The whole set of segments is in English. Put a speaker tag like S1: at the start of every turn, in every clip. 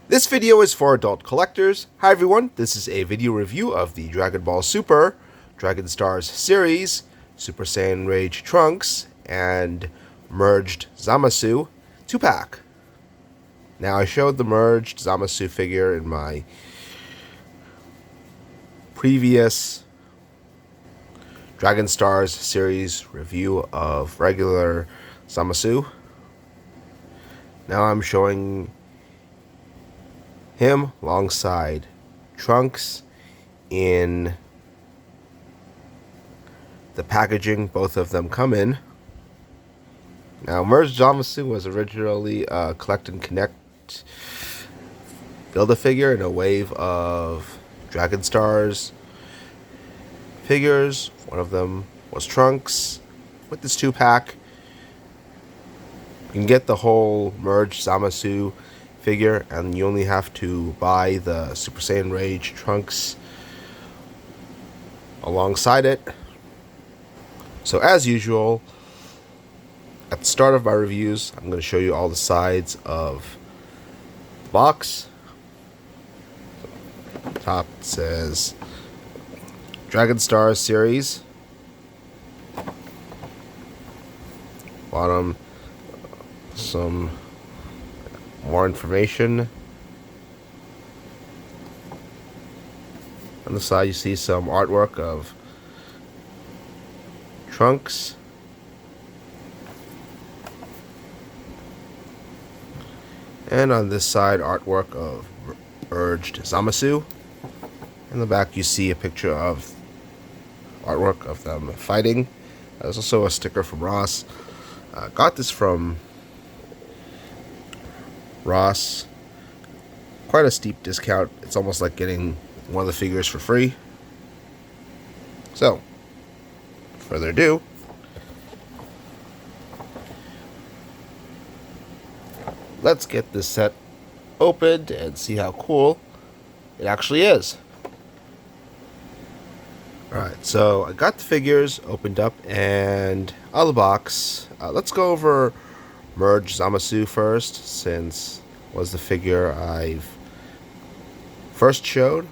S1: This video is for adult collectors. Hi everyone, this is a video review of the Dragon Ball Super Dragon Stars series, Super Saiyan Rage Trunks, and merged Zamasu 2-pack. Now I showed the merged Zamasu figure in my previous Dragon Stars series review of regular Zamasu. Now I'm showing him alongside Trunks in the packaging both of them come in. Now, merged Zamasu was originally a collect and connect Build-A-Figure in a wave of Dragon Stars figures. One of them was Trunks. With this 2-pack, you can get the whole merged Zamasu figure, and you only have to buy the Super Saiyan Rage Trunks alongside it. So as usual, at the start of my reviews, I'm going to show you all the sides of the box. Top says Dragon Stars series. Bottom, some more information. On the side you see some artwork of Trunks. And on this side, artwork of merged Zamasu. In the back you see a picture of artwork of them fighting. There's also a sticker from Ross. Got this from Ross. Quite a steep discount. It's almost like getting one of the figures for free. So, further ado, let's get this set opened and see how cool it actually is. Alright, so I got the figures opened up and out of the box. Let's go over merged Zamasu first, since it was the figure I've first showed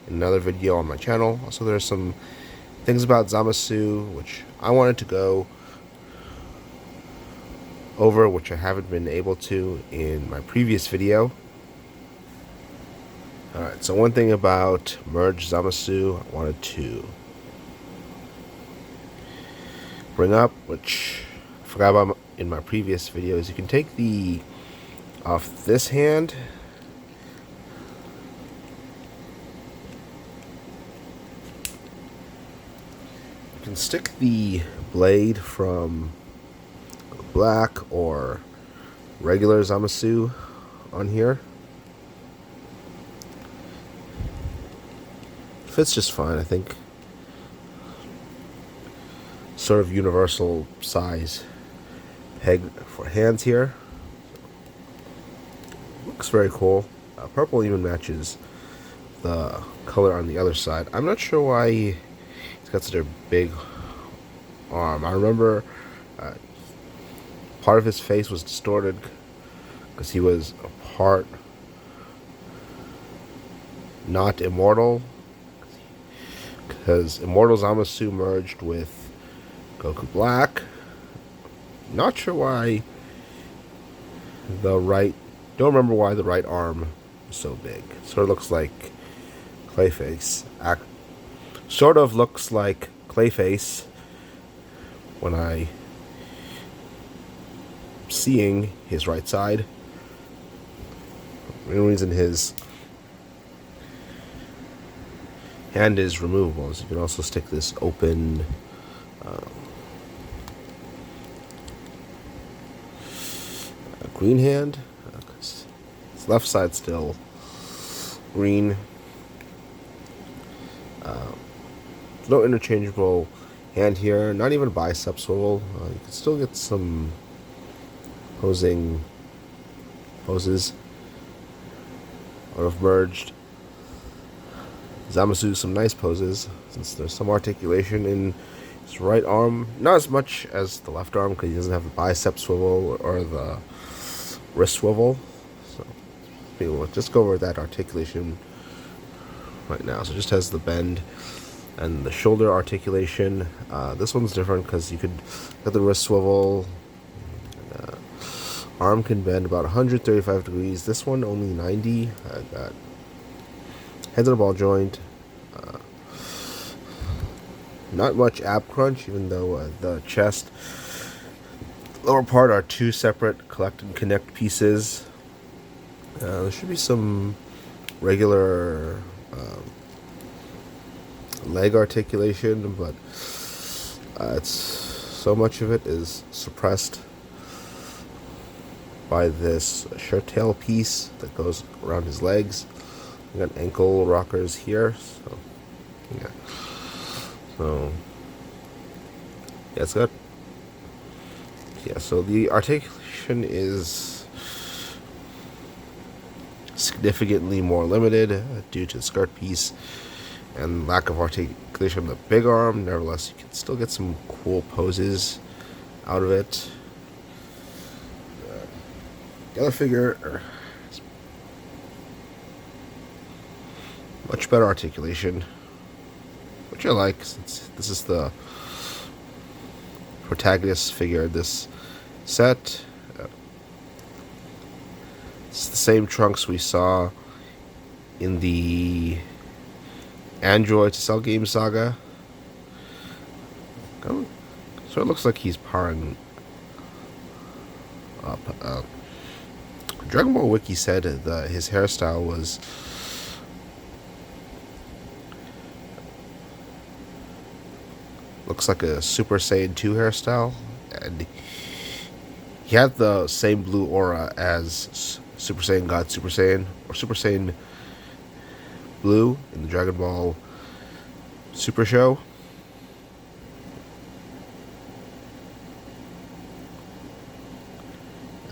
S1: in another video on my channel. Also, there's some things about Zamasu which I wanted to go over, which I haven't been able to in my previous video. Alright, so one thing about merged Zamasu I wanted to bring up, which I forgot about in my previous video, is you can take the off this hand. You can stick the blade from black or regular Zamasu on here. Fits just fine, I think. Sort of universal size peg for hands here. Looks very cool. Purple even matches the color on the other side. I'm not sure why he's got such a big arm. I remember part of his face was distorted because he was a part not immortal, because Immortal Zamasu merged with Goku Black. Not sure why don't remember why the right arm is so big. Sort of looks like Clayface. Sort of looks like Clayface when I seeing his right side. The reason his hand is removable is you can also stick this open green hand. His left side still green. No interchangeable hand here. Not even bicep swivel. You can still get some poses out of merged Zamasu. Some nice poses, since there's some articulation in his right arm. Not as much as the left arm, because he doesn't have the bicep swivel or the wrist swivel. So we'll just go over that articulation right now. So it just has the bend and the shoulder articulation. This one's different because you could get the wrist swivel. Arm can bend about 135 degrees. This one only 90. I got heads on a ball joint. Not much ab crunch, even though the chest lower part are two separate collect and connect pieces. There should be some regular leg articulation, but it's so much of it is suppressed by this shirt tail piece that goes around his legs. We got ankle rockers here, so yeah. So yeah, it's got so the articulation is significantly more limited due to the skirt piece and lack of articulation on the big arm. Nevertheless, you can still get some cool poses out of it. The other figure, much better articulation, which I like, since this is the protagonist figure in this set. It's the same Trunks we saw in the Android to Cell Game saga. So it looks like he's powering up. Dragon Ball Wiki said that his hairstyle was looks like a Super Saiyan 2 hairstyle, and he had the same blue aura as Super Saiyan God Super Saiyan, or Super Saiyan Blue in the Dragon Ball Super Show.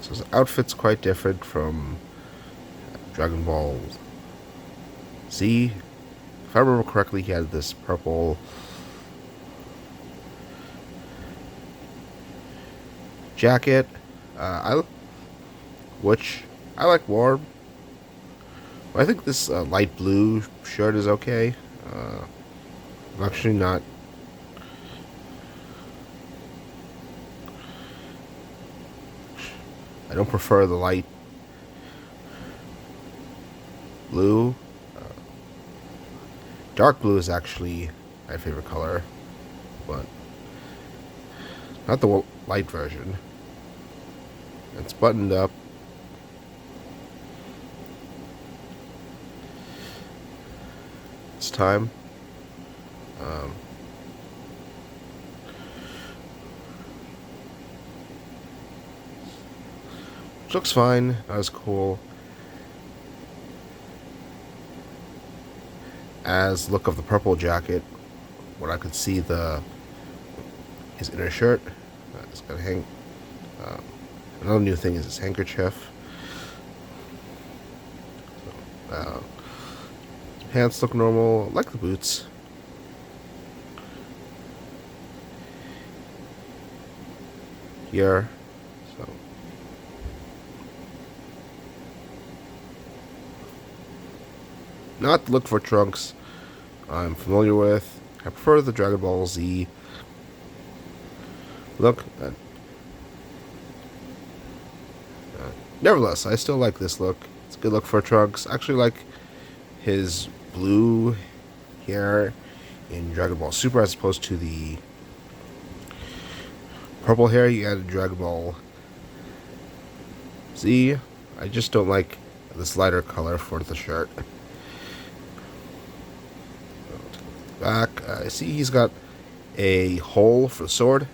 S1: So his outfit's quite different from Dragon Ball Z. If I remember correctly, he had this purple jacket, which I like warm. I think this light blue shirt is okay. I'm actually not. I don't prefer the light blue. Dark blue is actually my favorite color, but not the light version. It's buttoned up. It's time. Which looks fine. Not as cool as look of the purple jacket, where I could see his inner shirt. It's got a hang. Another new thing is his handkerchief. Pants look normal. I like the boots. Here. So. Not the look for Trunks I'm familiar with. I prefer the Dragon Ball Z look. Nevertheless, I still like this look. It's a good look for Trunks. I actually like his blue hair in Dragon Ball Super as opposed to the purple hair you had in Dragon Ball Z. I just don't like this lighter color for the shirt. Back, I see he's got a hole for the sword.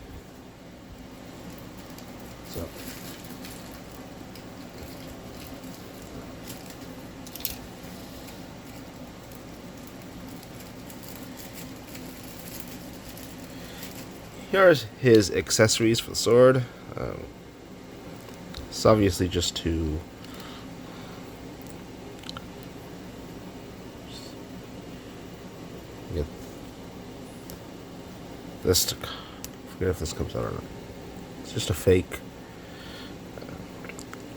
S1: So. Here's his accessories for the sword. It's obviously just to get this to, forget if this comes out or not. It's just a fake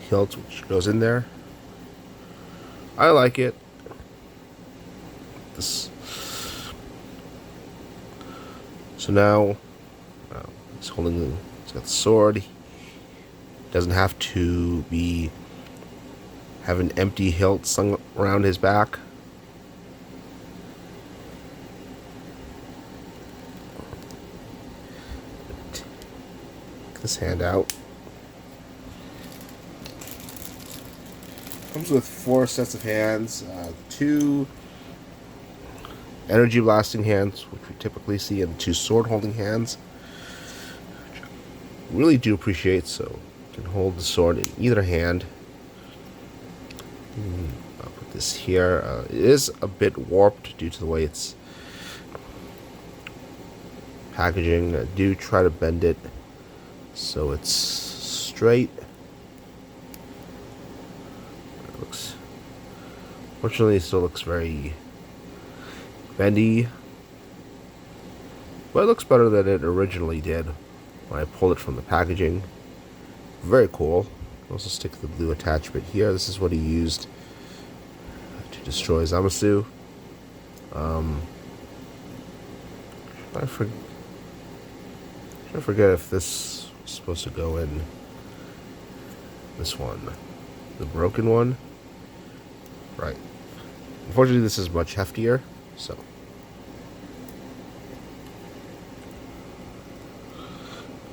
S1: hilt which goes in there. I like it. This. So now, he's holding. He's got the sword. He doesn't have to have an empty hilt slung around his back. Get this hand out. Comes with 4 sets of hands, 2 energy blasting hands, which we typically see, and 2 sword holding hands, which I really do appreciate. So you can hold the sword in either hand. I'll put this here. It is a bit warped due to the way it's packaging. I do try to bend it so it's straight. Fortunately, it still looks very bendy, but it looks better than it originally did when I pulled it from the packaging. Very cool. Also stick the blue attachment here. This is what he used to destroy Zamasu. I forget if this was supposed to go in this one, the broken one. Right. Unfortunately, this is much heftier, so.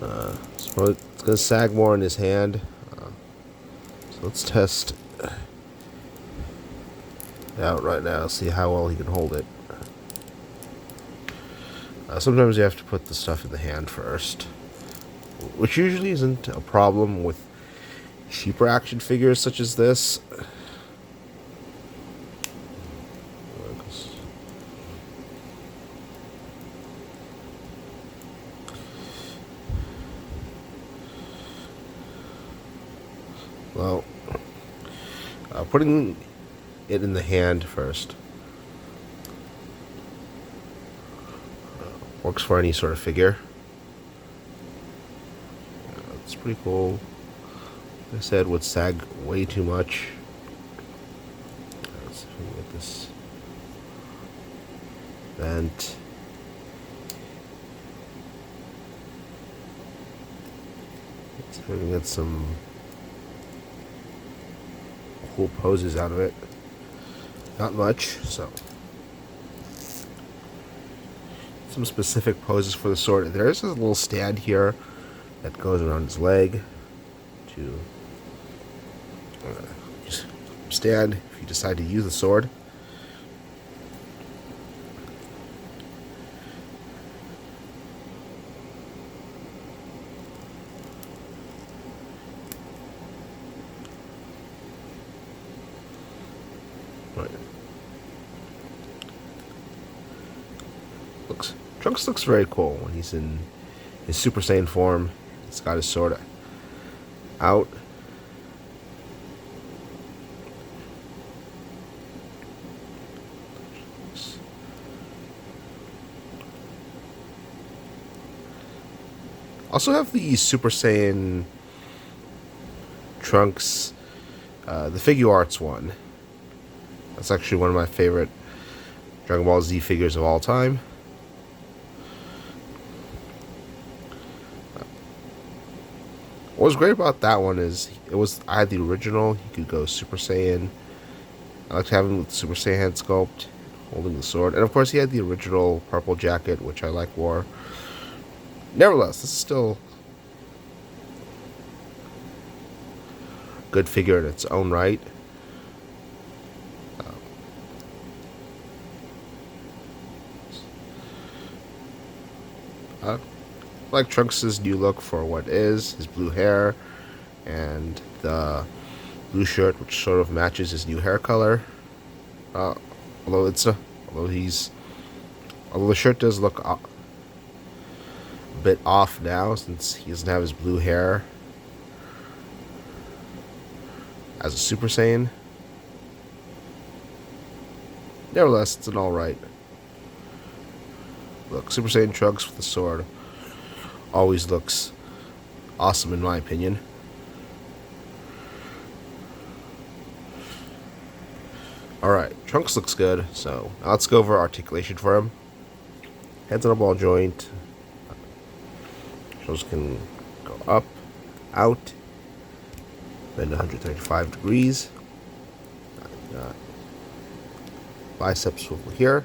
S1: So it's going to sag more in his hand. So let's test it out right now, see how well he can hold it. Sometimes you have to put the stuff in the hand first, which usually isn't a problem with cheaper action figures such as this. Well, putting it in the hand first works for any sort of figure. It's pretty cool. Like I said, would sag way too much. Let's see if we can get this bent. Let's see if we can get some cool poses out of it. Not much, so some specific poses for the sword. There's a little stand here that goes around his leg to just stand if you decide to use the sword. Right. Trunks looks very cool when he's in his Super Saiyan form. He's got his sword out. Also have the Super Saiyan Trunks, the Figure Arts one. That's actually one of my favorite Dragon Ball Z figures of all time. What was great about that one is I had the original. You could go Super Saiyan. I liked having the Super Saiyan sculpt, holding the sword, and of course he had the original purple jacket, which I wore. Nevertheless, this is still a good figure in its own right. Like Trunks' new look for what is his blue hair and the blue shirt, which sort of matches his new hair color. Although the shirt does look a bit off now since he doesn't have his blue hair as a Super Saiyan. Nevertheless, it's an alright look. Super Saiyan Trunks with the sword always looks awesome in my opinion. Alright, Trunks looks good, so now let's go over articulation for him. Heads on a ball joint. Shoulders can go up, out, bend 135 degrees. Biceps swivel here.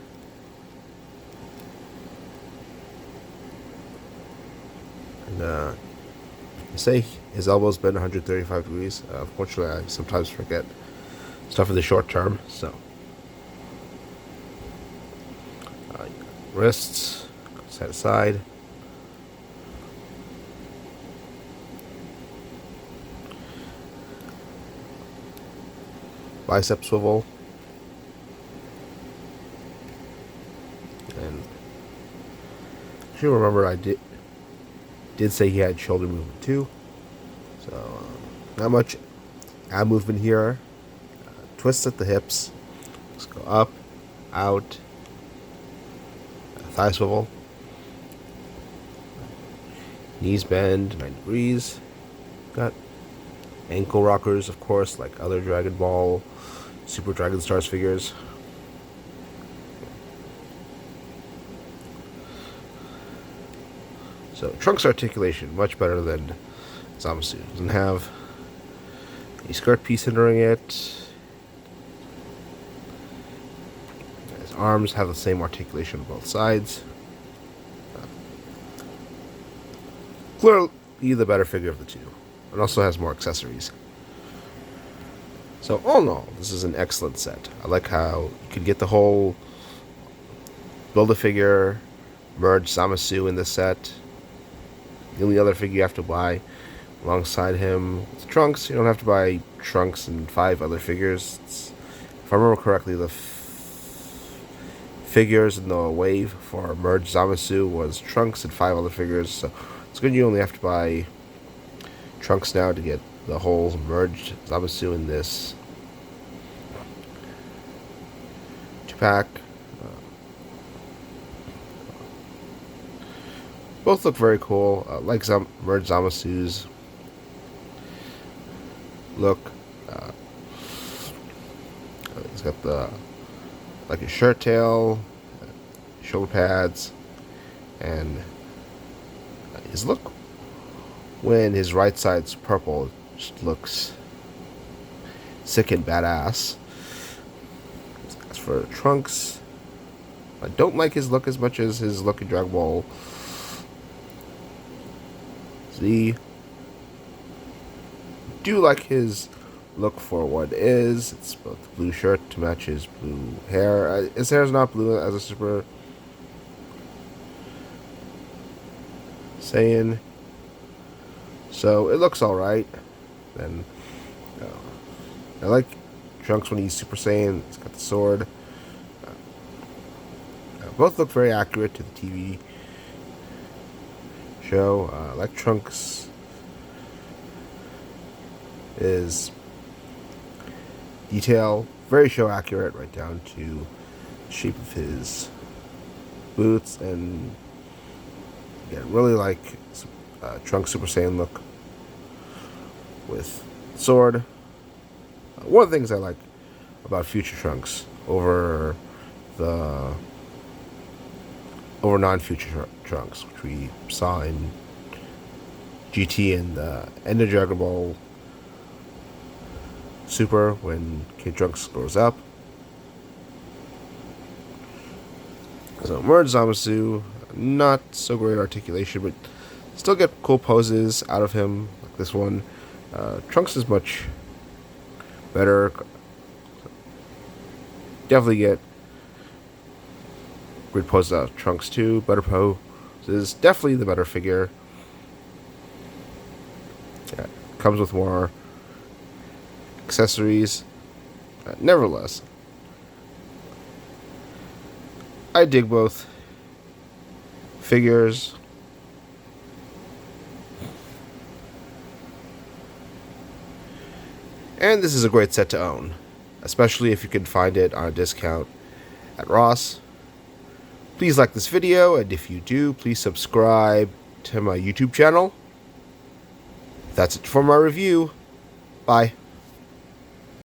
S1: And I say his elbows bend 135 degrees. Unfortunately, I sometimes forget stuff in the short term. So, wrists side to side. Bicep swivel. And if you remember, I did say he had shoulder movement too. So, not much ab movement here. Twists at the hips. Let's go up, out, thigh swivel. Knees bend 90 degrees. Got ankle rockers, of course, like other Dragon Ball, Super Dragon Stars figures. So Trunks articulation much better than Zamasu. Doesn't have a skirt piece hindering it. His arms have the same articulation on both sides. Clearly the better figure of the two. It also has more accessories. So all in all, this is an excellent set. I like how you could get the whole Build-A-Figure, merge Zamasu in this set. The only other figure you have to buy alongside him is Trunks. You don't have to buy Trunks and 5 other figures. If I remember correctly, the figures in the wave for merge Zamasu was Trunks and 5 other figures. So it's good you only have to buy Trunks now to get the whole merged Zamasu in this 2-pack. Both look very cool. Like merged Zamasu's look. He's got the like a shirt tail, shoulder pads, and his look when his right side's purple just looks sick and badass. As for Trunks, I don't like his look as much as his look in Dragon Ball Z. Do like his look for what it is. It's both blue shirt to match his blue hair. His hair is not blue as a Super Saiyan, so it looks alright. Then I like Trunks when he's Super Saiyan. He's got the sword. Both look very accurate to the TV show. I like Trunks is detail, very show accurate, right down to the shape of his boots, and yeah, really like Trunks Super Saiyan look with sword. One of the things I like about future Trunks over non-future Trunks, which we saw in GT and the end of Dragon Ball Super when Kid Trunks grows up. So merge Zamasu, not so great articulation, but still get cool poses out of him, like this one. Trunks is much better. Definitely get great poses out of Trunks too. Better poses. Definitely the better figure. Yeah, comes with more accessories. Nevertheless, I dig both figures. And this is a great set to own, especially if you can find it on a discount at Ross. Please like this video, and if you do, please subscribe to my YouTube channel. That's it for my review. Bye.